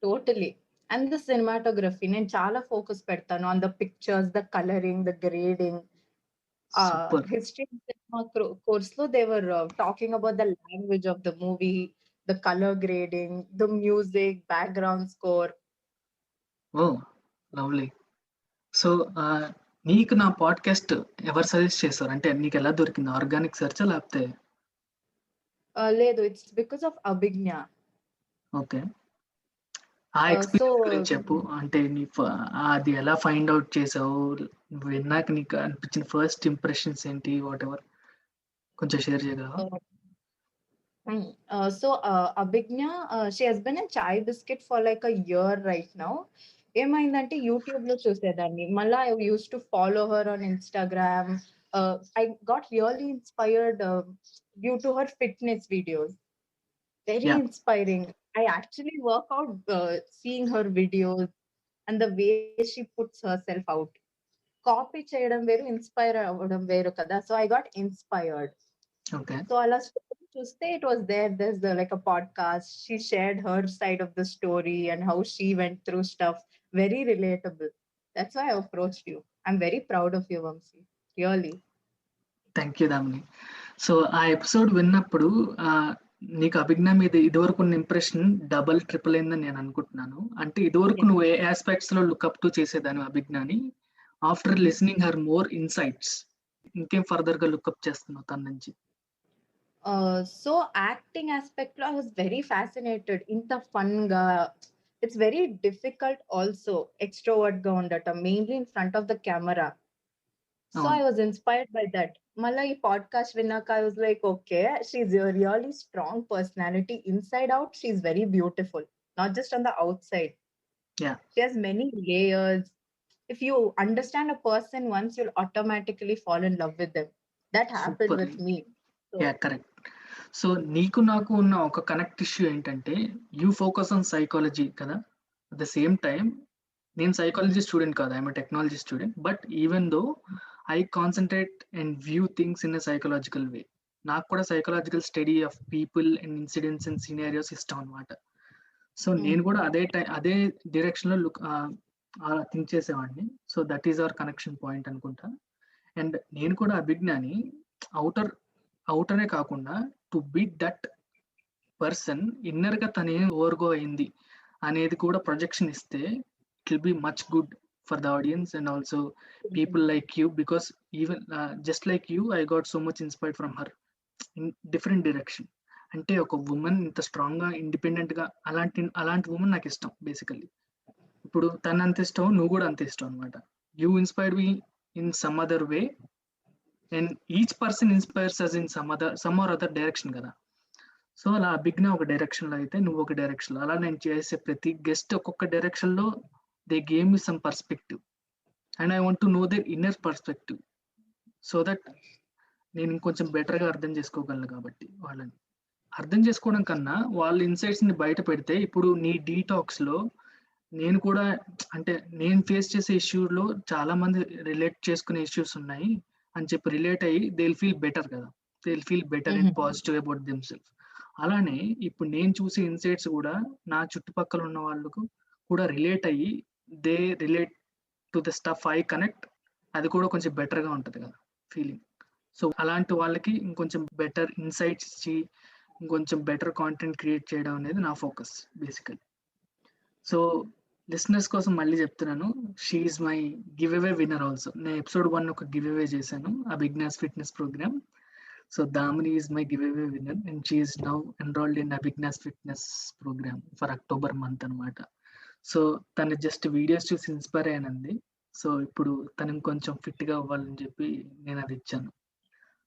[SPEAKER 3] టోటలీ. అండ్ ద సినిమాటోగ్రఫీ నేను చాలా ఫోకస్ పెడతాను on the pictures, the colouring, the grading. History cinema course లో they were talking about the language of the movie, the colour grading, the music, background score.
[SPEAKER 2] Oh lovely. So నీకు నా podcast ఎవరు suggest చేశారు అంటే నీకు ఎలా దొరికింది? Organic search లేకపోతే?
[SPEAKER 3] లేదు, ఇట్స్ బికాస్ ఆఫ్ అభిజ్ఞ.
[SPEAKER 2] ఓకే, ఆ ఎక్స్పీరియన్స్ గురించి చెప్పు. అంటే నీ అది ఎలా ఫైండ్ అవుట్ చేసావు? విన్నాక నీకు అనిపించిన ఫస్ట్ ఇంప్రెషన్స్ ఏంటి? వాట్ ఎవర్ కొంచెం షేర్ చేయగలవా?
[SPEAKER 3] So Abhignya, she has been in Chai Biscuit for like a year right now. ఏమైందంటే యూట్యూబ్ లో చూసేదాన్ని, మళ్ళా I use to follow her on Instagram. I got really inspired due to her fitness videos. Very inspiring. I actually work out seeing her videos and the way she puts herself out. Copy చేయడం వేరు, inspire అవ్వడం వేరు కదా. So I got inspired.
[SPEAKER 2] Okay.
[SPEAKER 3] So అలా చూస్తే it was there's like a podcast. She shared her side of the story and how she went through stuff. Very relatable. That's why I approached you. I'm very proud of you, Vamsi. Really.
[SPEAKER 2] Thank you, Damini. So ఆ episode విన్నప్పుడు నీకు అభిజ్ఞా మీద ఇదివరకు ఉన్న impression double triple అయిందని నేను అనుకుంటున్నాను. అంటే ఇదివరకు నువ్వు ఏ ఆస్పెక్ట్స్ లో లుక్అప్ టు చేసేదాన్ని అభిజ్ఞాని, after listening her more insights ఇంకేం ఫర్దర్ గా లుక్అప్ చేస్తున్నావు తన నుంచి?
[SPEAKER 3] సో యాక్టింగ్ ఆస్పెక్ట్ లో ఐ వాస్ వెరీ ఫ్యాసినేటెడ్. ఇంత ఫన్ గా, it's very difficult also extrovert గా ఉండటం, mainly in front of the camera. So I was inspired by that. మళ్ళీ ఈ పాడ్కాస్ట్ విన్నాక I was like, okay, she's really strong personality. Inside out she's very beautiful, not just on the out side.
[SPEAKER 2] Yeah.
[SPEAKER 3] She has many layers. If you understand a person once, you'll automatically fall in love with them. That happened
[SPEAKER 2] Super.
[SPEAKER 3] with me. So,
[SPEAKER 2] yeah correct. So నీకు నాకు ఉన్న ఒక connect issue ఏంటంటే you focus on psychology కదా. At the same time నేను psychology student కాదు, I'm technology student. But even though I concentrate and view things in a psychological way. నాకు కూడా psychological study of people and incidents and scenarios ఇష్టం అనమాట. So నేను కూడా అదే డైరెక్షన్ లో థింక్ చేసేవాడిని. So that is our connection point అనుకుంటా. అండ్ నేను కూడా అభిజ్ఞాని అవుటరే కాకుండా to beat that person inner గా తనేం ఓవర్గో అయింది అనేది కూడా ప్రొజెక్షన్ ఇస్తే it will be much good for the audience and also people like you. Because even just like you I got so much inspired from her in different direction. అంటే ఒక women ఇంత strong గా independent గా అలాంటి women నాకు ఇష్టం basically. ఇప్పుడు తను అంత ఇష్టం, నువ్వు కూడా అంత ఇష్టం అనమాట. You inspired me in some other way and each person inspires us in some or other direction కదా. సో అలా అభిజ్ఞ ఒక డైరెక్షన్ లో అయితే నువ్వు ఒక డైరెక్షన్ లో, అలా నేను చేసే ప్రతి గెస్ట్ ఒక్కొక్క డైరెక్షన్ లో they gave me some perspective and I want to know their inner perspective so that నేను ఇంకొంచెం బెటర్ గా అర్థం చేసుకోగలను. కాబట్టి వాళ్ళని అర్థం చేసుకోవడం కన్నా వాళ్ళ ఇన్సైట్స్ ని బయట పెడితే, ఇప్పుడు నీ డీటాక్స్ లో నేను కూడా, అంటే నేను ఫేస్ చేసే ఇష్యూస్ లో చాలా మంది రిలేట్ చేసుకునే ఇష్యూస్ ఉన్నాయి అని చెప్పి రిలేట్ అయ్యి దే విల్ ఫీల్ బెటర్ కదా. They will feel better and positive about them self. అలానే ఇప్పుడు నేను చూసే ఇన్సైట్స్ కూడా నా చుట్టుపక్కల ఉన్న వాళ్ళకు కూడా రిలేట్ అయ్యి they relate to the stuff I connect. అది కూడా కొంచెం బెటర్ గా ఉంటది కదా ఫీలింగ్. సో అలాంటి వాళ్ళకి ఇంకొంచెం బెటర్ ఇన్సైట్స్ ఇచ్చి ఇంకొంచెం బెటర్ కాంటెంట్ క్రియేట్ చేయడం అనేది నా ఫోకస్ బేసికలీ. సో లిసనర్స్ కోసం మళ్ళీ చెప్తున్నాను, she's my giveaway winner also. నేను ఎపిసోడ్ 1 ఒక గివ్ అవే చేశాను, Abhigna's fitness programme. So Damini is my giveaway winner and she is now enrolled in Abhigna's fitness programme for October month అనమాట. So తను just videos చూసి inspire అయినంది. సో ఇప్పుడు తను కొంచెం ఫిట్ గా అవ్వాలని చెప్పి నేను అది ఇచ్చాను.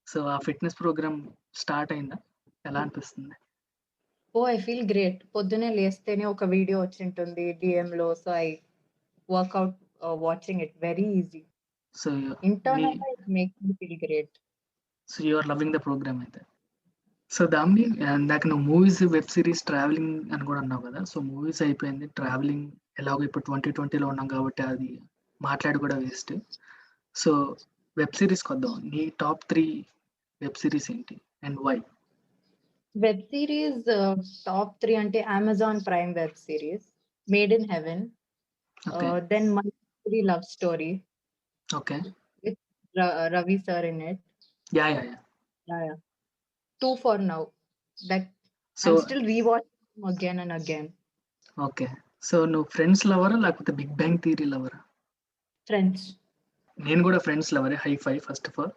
[SPEAKER 2] సో ఆ ఫిట్నెస్ ప్రోగ్రామ్ స్టార్ట్ అయిందా, ఎలా అనిపిస్తుంది?
[SPEAKER 3] Oh, I feel great. పొద్దునే లేస్తేనే ఒక వీడియో వచ్చింటుంది DM లో. So I work out watching it very easy.
[SPEAKER 2] So
[SPEAKER 3] internal గా it makes me feel great.
[SPEAKER 2] So you are loving the programme అయితే. సో దాన్ని ఇందాక నువ్వు మూవీస్, వెబ్ సిరీస్, ట్రావెలింగ్ అని కూడా అన్నావు కదా. సో మూవీస్ అయిపోయింది, ట్రావెలింగ్ ఎలాగో ఇప్పుడు 2020లో ఉన్నాం కాబట్టి అది మాట్లాడి కూడా వేస్ట్. సో వెబ్ సిరీస్కి వద్దాం. నీ టాప్ 3 వెబ్ సిరీస్ ఏంటి and why?
[SPEAKER 3] Web series top 3 అంటే Amazon Prime web series Made in Heaven,
[SPEAKER 2] okay
[SPEAKER 3] then my love story
[SPEAKER 2] okay
[SPEAKER 3] with Ravi sir in it.
[SPEAKER 2] Yeah.
[SPEAKER 3] Yeah. 2 for now. That
[SPEAKER 2] so
[SPEAKER 3] I'm still rewatching again and again.
[SPEAKER 2] Okay. So నువ్వు Friends లవరా లేకపోతే Big Bang Theory లవరా?
[SPEAKER 3] Friends.
[SPEAKER 2] నేను కూడా Friends లవరే, high five first of all.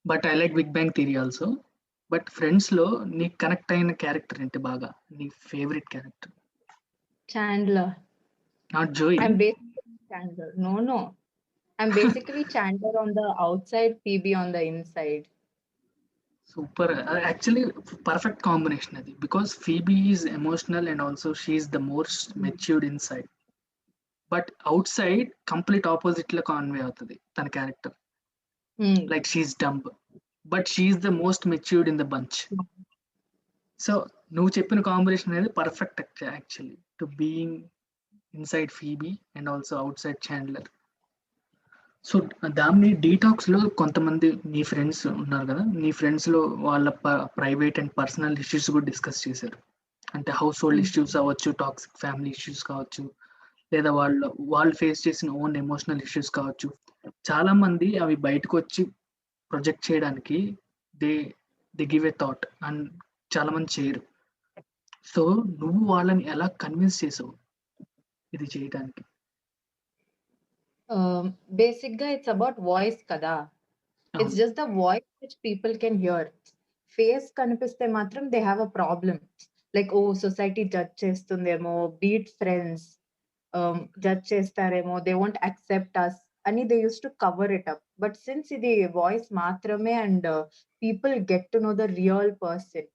[SPEAKER 2] But I like big Bang Theory also. But Friends లో నీకు కనెక్ట్ అయిన క్యారెక్టర్ ఏంటి బాగా, నీ favourite character?
[SPEAKER 3] Chandler.
[SPEAKER 2] Not Joey.
[SPEAKER 3] I'm basically Chandler. No. I'm basically Chandler on the outside, Phoebe on the inside.
[SPEAKER 2] Super. Actually perfect combination అది. Because Phoebe is emotional and also she is the most matured inside. But outside complete opposite లో convey అవుతుంది తన క్యారెక్టర్. Like she's dumb but she's the most matured in the bunch. So నువ్వు చెప్పిన combination అనేది perfect actually to being inside Phoebe and also outside Chandler. So దాన్ని detox లో కొంతమంది నీ ఫ్రెండ్స్ ఉన్నారు కదా, నీ ఫ్రెండ్స్ లో వాళ్ళ ప్రైవేట్ అండ్ పర్సనల్ ఇష్యూస్ కూడా డిస్కస్ చేశారు. అంటే హౌస్ హోల్డ్ ఇష్యూస్ అవ్వచ్చు, టాక్సిక్ ఫ్యామిలీ ఇష్యూస్ కావచ్చు, లేదా వాళ్ళు ఫేస్ చేసిన ఓన్ ఎమోషనల్ ఇష్యూస్ కావచ్చు. చాలా మంది అవి బయటకు వచ్చి ప్రొజెక్ట్ చేయడానికి they they give a thought and చాలా మంది చేయరు. సో నువ్వు వాళ్ళని ఎలా కన్విన్స్ చేసావు ఇది చేయడానికి?
[SPEAKER 3] Basic గా it's about voice కదా. It's just the voice which people can hear. Face కనిపిస్తే మాత్రం they have a problem. Like society judge చేస్తుందేమో, beat friends, judge చేస్తారేమో, they won't accept us అని they used to cover it up. But since ఇది voice మాత్రమే and people get to know the real person,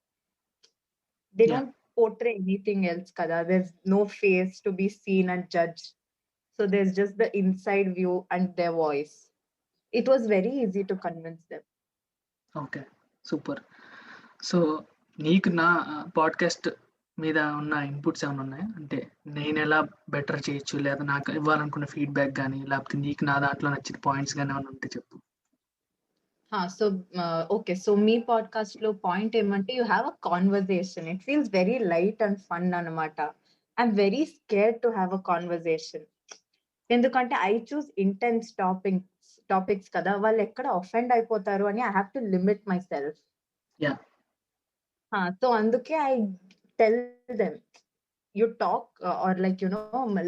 [SPEAKER 3] they
[SPEAKER 2] Yeah.
[SPEAKER 3] don't portray anything else kada. There's no face to be seen and judged. So there's just the inside view and their voice. It was very easy to convince them.
[SPEAKER 2] Okay, super. So నీకు నా podcast మీద ఉన్న inputs ఏమైనా ఉన్నాయా? అంటే నేను ఎలా better చేయొచ్చు, లేదా నాకు ఇవ్వాలనుకున్న ఫీడ్బ్యాక్ కానీ, లేకపోతే నీకు నా దాంట్లో నచ్చిన పాయింట్స్ కానీ ఏమైనా ఉంటే చెప్పు.
[SPEAKER 3] So okay, so me podcast lo point ఏమంటే you have a conversation. It feels very light and fun anamata. I'm very scared to have a conversation. ఎందుకంటే I choose intense topics కదా, వాళ్ళు ఎక్కడ offend అయిపోతారు అని I have to limit myself.
[SPEAKER 2] Yeah.
[SPEAKER 3] So అందుకే I tell them, you talk or like,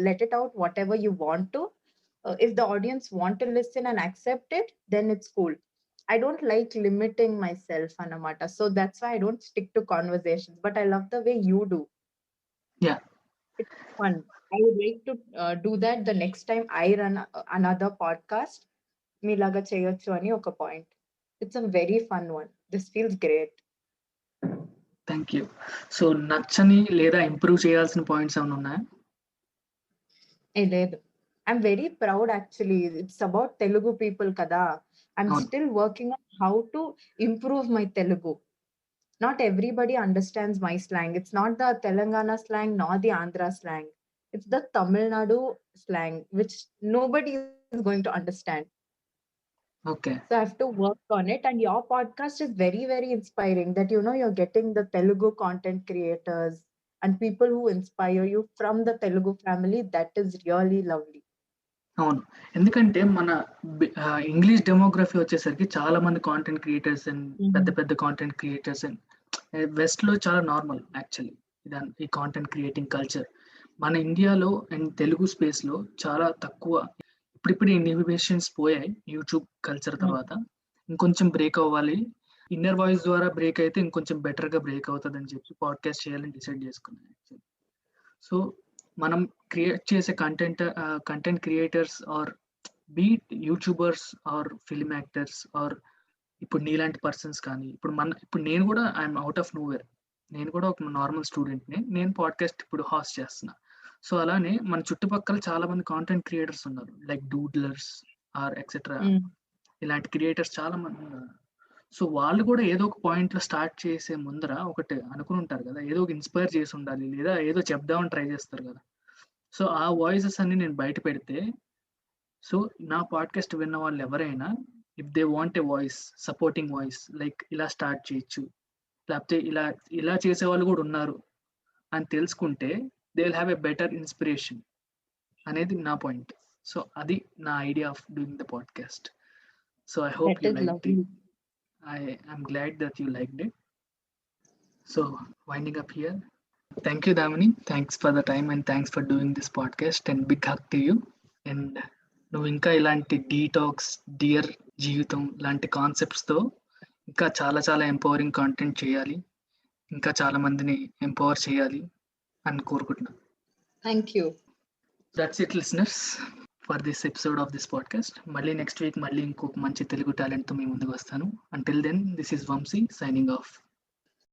[SPEAKER 3] let it out whatever you want to. If the audience want to listen and accept it, then it's cool. I don't like limiting myself anamata. So that's why I don't stick to conversations. But I love the way you do.
[SPEAKER 2] Yeah.
[SPEAKER 3] It's fun. I would like to do that the next time I run another podcast. Milaga cheyochu ani oka point. It's a very fun one. This feels great.
[SPEAKER 2] Thank you. So నచ్చని లేదా improve చేయాల్సిన points ఏమైనా ఉన్నాయా?
[SPEAKER 3] లేదు. I'm very proud actually. It's about Telugu people kada. I'm
[SPEAKER 2] అవును.
[SPEAKER 3] still working on how to improve my Telugu. Not everybody understands my slang. It's not the Telangana slang nor the Andhra slang. It's the Tamil Nadu slang, which nobody is going to understand.
[SPEAKER 2] Okay.
[SPEAKER 3] So I have to work on it. And your podcast is very, very inspiring that, you're getting the Telugu content creators and people who inspire you from the Telugu family. That is really lovely.
[SPEAKER 2] అవును, ఎందుకంటే మన English demography వచ్చేసరికి చాలా మంది content creators and పెద్ద పెద్ద content creators and west లో చాలా నార్మల్ యాక్చువల్లీ ఈ కాంటెంట్ క్రియేటింగ్ కల్చర్. మన ఇండియాలో అండ్ తెలుగు స్పేస్ లో చాలా తక్కువ. ఇప్పుడు ఇన్హిబిషన్స్ పోయాయి యూట్యూబ్ కల్చర్ తర్వాత. ఇంకొంచెం బ్రేక్ అవ్వాలి, ఇన్నర్ వాయిస్ ద్వారా బ్రేక్ అయితే ఇంకొంచెం బెటర్ గా బ్రేక్ అవుతుంది అని చెప్పి పాడ్కాస్ట్ చేయాలని డిసైడ్ చేసుకున్నాను యాక్చువల్లీ. సో మనం క్రియేట్ చేసే content creators or be it YouTubers or film actors or ఇప్పుడు నీలాంటి పర్సన్స్ కానీ, ఇప్పుడు నేను కూడా ఐఎమ్ అవుట్ ఆఫ్ నోవేర్. నేను కూడా ఒక నార్మల్ స్టూడెంట్ని. నేను పాడ్కాస్ట్ ఇప్పుడు హాస్ట్ చేస్తున్నా. సో అలానే మన చుట్టుపక్కల చాలా మంది కాంటెంట్ క్రియేటర్స్ ఉన్నారు, లైక్ డూడ్లర్స్ ఆర్ ఎక్సెట్రా. ఇలాంటి క్రియేటర్స్ చాలా మంది ఉన్నారు. సో వాళ్ళు కూడా ఏదో ఒక పాయింట్ లో స్టార్ట్ చేసే ముందర ఒకటి అనుకుని ఉంటారు కదా, ఏదో ఒక ఇన్స్పైర్ చేసి ఉండాలి, లేదా ఏదో చెప్దామని ట్రై చేస్తారు కదా. సో ఆ వాయిసెస్ అన్ని నేను బయట పెడితే, సో నా పాడ్కాస్ట్ విన్న వాళ్ళు ఎవరైనా if they want a voice, supporting voice, like ఇలా స్టార్ట్ చేయొచ్చు, లేకపోతే ఇలా చేసే వాళ్ళు కూడా ఉన్నారు అని తెలుసుకుంటే they will have a better inspiration అనేది నా పాయింట్. సో అది నా idea of doing the podcast. So I hope
[SPEAKER 3] That
[SPEAKER 2] you
[SPEAKER 3] is
[SPEAKER 2] like
[SPEAKER 3] lovely.
[SPEAKER 2] It. I'm glad that you liked it. So winding up here, thank you Damini, thanks for the time and thanks for doing this podcast, and big hug to you. And నువ్వు ఇంకా ఇలాంటి detox, dear జీవితం లాంటి కాన్సెప్ట్స్తో ఇంకా చాలా చాలా empowering content చేయాలి, ఇంకా చాలా మందిని ఎంపవర్ చేయాలి అని కోరుకుంటున్నాను.
[SPEAKER 3] Thank you.
[SPEAKER 2] That's it listeners for this episode of this podcast. మళ్ళీ నెక్స్ట్ వీక్ మళ్ళీ ఇంకొక మంచి తెలుగు టాలెంట్తో మీ ముందుకు వస్తాను. Until then, this is Vamsi signing of.